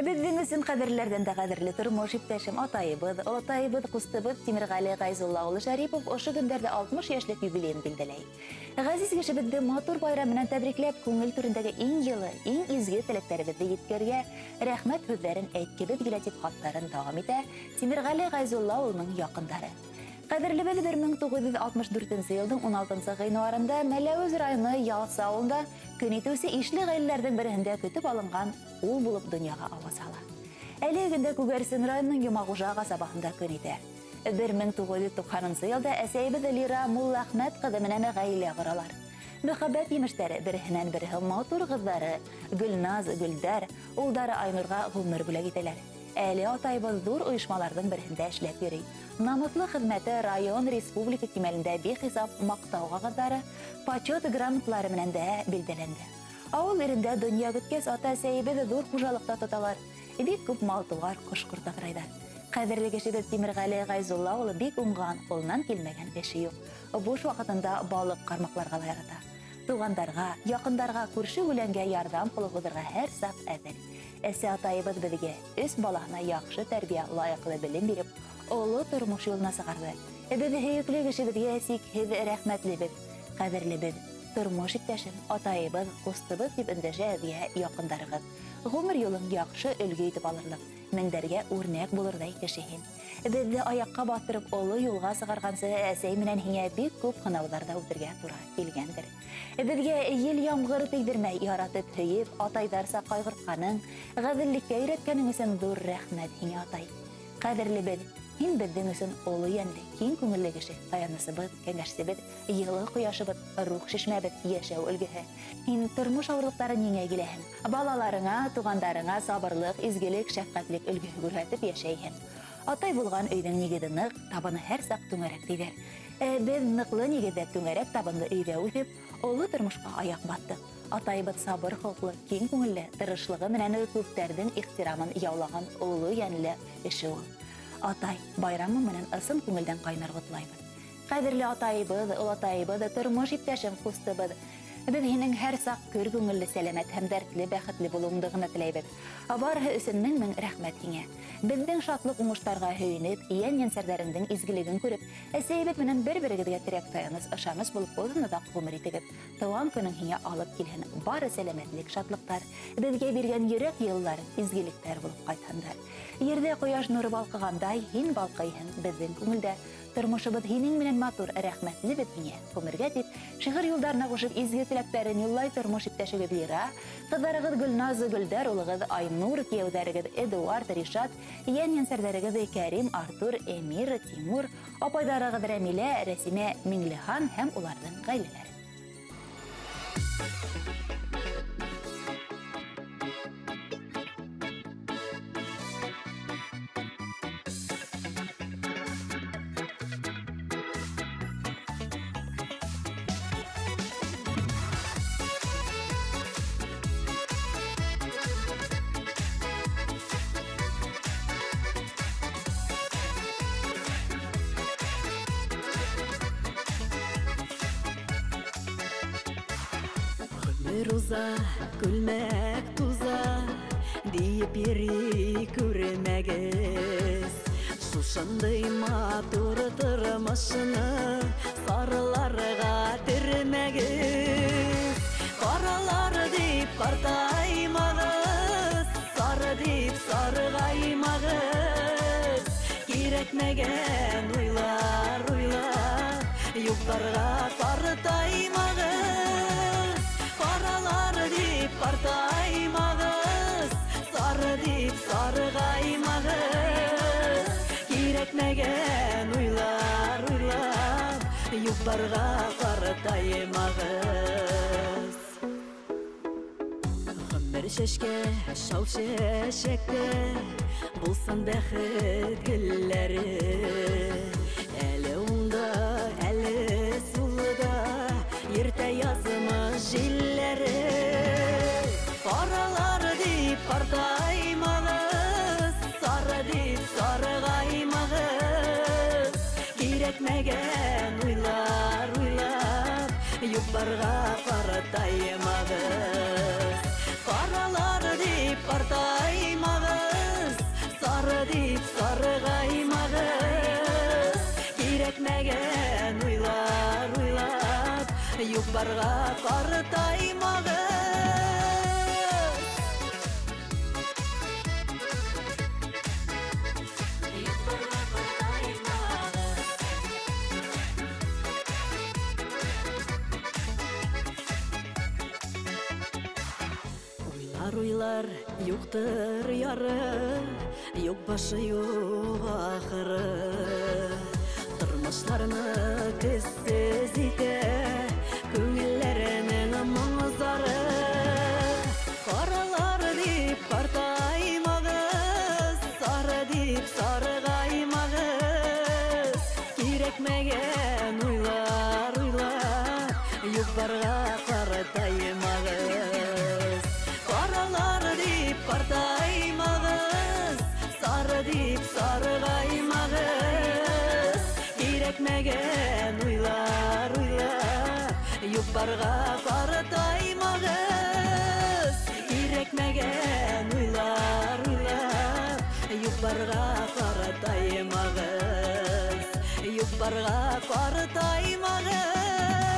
Безнең өчен кадерләрдән дә кадерле тормыш иптәшем атайыбыз Кустыбыз Тимергали Гайзулла улы Шарипов ошо көндәрдә 60 яшьлек юбилейын билдәләй. Газиз кешебезне матур байрам белән тәбрикләп, күңел түрендәге иң йылы, иң изге теләкләребезне җиткәргә рәхмәт сүзләрен әйткебез килә дип хаттарын дәвам итә Тимергали Гайзулла улының якындары. Кадерлебез 1964 елның 16 гыйнварында Мәләвез районы Ялса авылында көн итүсе ишле гаиләләрдән берендә көтеп алынган ул булып дөньяга аваз ала. Әле гендә Күгәрсен районының Юмагужа касабасында көн итә. 1990 елда әсәйбез Лира Муллахмәт кызы менән гаилә коралар. Мөхәббәт имештәре берһеннән бере матур кызлары Гөлназ, Гөлдәр, улдары Айнурга гомер бүләк итәләр. Әле атайбыз зур оешмаларның берендә эшләп йөри. Намыслы хезмәте район республика кимәлендә бихисап мактау кагазлары, почет грамоталары менән дә билдәләнде. Авыл ирендә дөнья көткәс ата-әсәйбез зур хуҗалыкта тоталар. Бик күп мал-туар, кош-корт асрайлар. Кадерле кешебез Тимергали Гайзулла улы бик уңган, кулыннан килмәгән эше юк. Буш вакытында балык кармакларга ярата. Тугандарга, якындарга, күрше-үләнгә ярдәм кылып һәр сак әзер. Әсә атайыбыз безгә үз баласына яхшы тәрбия, лаеклы белем биреп, олы тормыш юлына сыгарды. Без һөйүкле кешебезгә сикһез рәхмәтлебез, кадерлебез. Тормыш иптәшем, атайыбыз, Кустыбыз дип эндәшә безгә якындарыгыз. Гомер юлын яхшы өлге итеп алырлык, меңдәргә үрнәк булырдай кешеһин. Безне аякка батырып, олы юлга сыгаргансы әсәй менән һиңә бик күп хынауларда үтәргә туры килгәндер. Безгә ел яңгыр тейдермәй яратып һөеп, атайдарса кайгыртканың, газиллеккә өйрәткәнең өчен зур рәхмәт һиңә атай. Кадерлебез, һин безнең өчен олы янлы, киң күңелле кеше, таянысыбыз, кәңәшсебез, йылы кояшыбыз, рух шишмәбез, яшәү өлгеһе. Һин тормыш авырлыктарын еңә киләһең. Балаларыңа, тугандарыңа сабырлык, изгелек, шәфкатьлек өлге күрсәтеп яшәйһең. Атай булган өйнең нигезе нык, табыны һәр сак түңәрәк диләр. Без ныклы нигездә түңәрәк табынлы өйдә үтеп, олы тормышка аяк баттык. Атайбыз сабыр холклы, киң күңелле, тырышлыгы менән күптәрнең ихтирамын яулаган олы янлы эше ул. Атай, байрамы менән ысын күңелдән кайнар котлайбыз. Кадерле атайбыз, олатайбыз, тормыш иптәшем Кустыбыз. Без һинең һәр сак көр күңелле, сәламәт һәм дәртле, бәхетле булуыңны гына теләйбез. Барыһы өчен мең рәхмәт һиңә. Безнең шатлык уңыштарга һөйенеп, иян-янсәрләреңнең изгелеген күреп, әсәйбез менән бер-берегезгә терәк таяныз, ышаныс булып озын-озак гомер итегез. Туган көнең һиңә алып килһен бары сәламәтлек, шатлыктар, безгә биргән йөрәк йыллар, изгелектәр булып кайтһындар. Ердә кояш нуры балкыгандай, һин балкыйһың безнең күңелдә. Тормышыбыз һинең менән матур, рәхмәтле бит һиңә. Гомергә дип шигырь юлларына кушып изге теләкләрен юллай тормыш иптәшегез Лира, кызларыгыз Гөлназ, Гөлдәр, улыгыз Айнур, кияүдәрегез Эдуард, Ришат, иян-янсәрләрегез Кәрим, Артур, Эмир, Тимур, апайдарыгыз Рәмилә, Рәсимә, Миңлехан һәм уларның гаиләләре. Роза, күлмәк туза, диеп йөри күрмәгез. Шушындый матур тормышны сарыларга төрмәгез. Каралар дип картаймагыз, сары дип сарыгаймагыз. Кирәкмәгән уйлар уйлап, юктарга картаймагыз. Каралар дип картаймагыз, сары дип сарыгаймагыз. Кирәкмәгән уйлар уйлап, юктарга картаймагыз. Гомер чәчкә, шау чәчәккә, булсын бәхет гөлләре. Әле уңда, әле сулда, ерте язмыш җилләре. Каралар дип картаймагыз, сары дип сарыгаймагыз. Кирәкмәгән уйлар уйлап, юкларга картаймагыз. Каралар дип картаймагыз. дип саргаймагыз кирәкмәгән уйлар уйлап юк-барга картаймагыз Уйлар, юктыр яры, юк башы, юк ахыры. Тормышларны көзсез итә, күңелләренең моңзары. Каралар дип картаймагыз, сары дип саргаймагыз. Кирәкмәгән уйлар уйлап, юк-барга картаймагыз. Каралар дип картаймагыз, сары дип саргаймагыз. Кирәкмәгән уйлар уйлап, юк-барга картаймагыз. Кирәкмәгән уйлар уйлап, юк-барга картаймагыз. Юк-барга картаймагыз.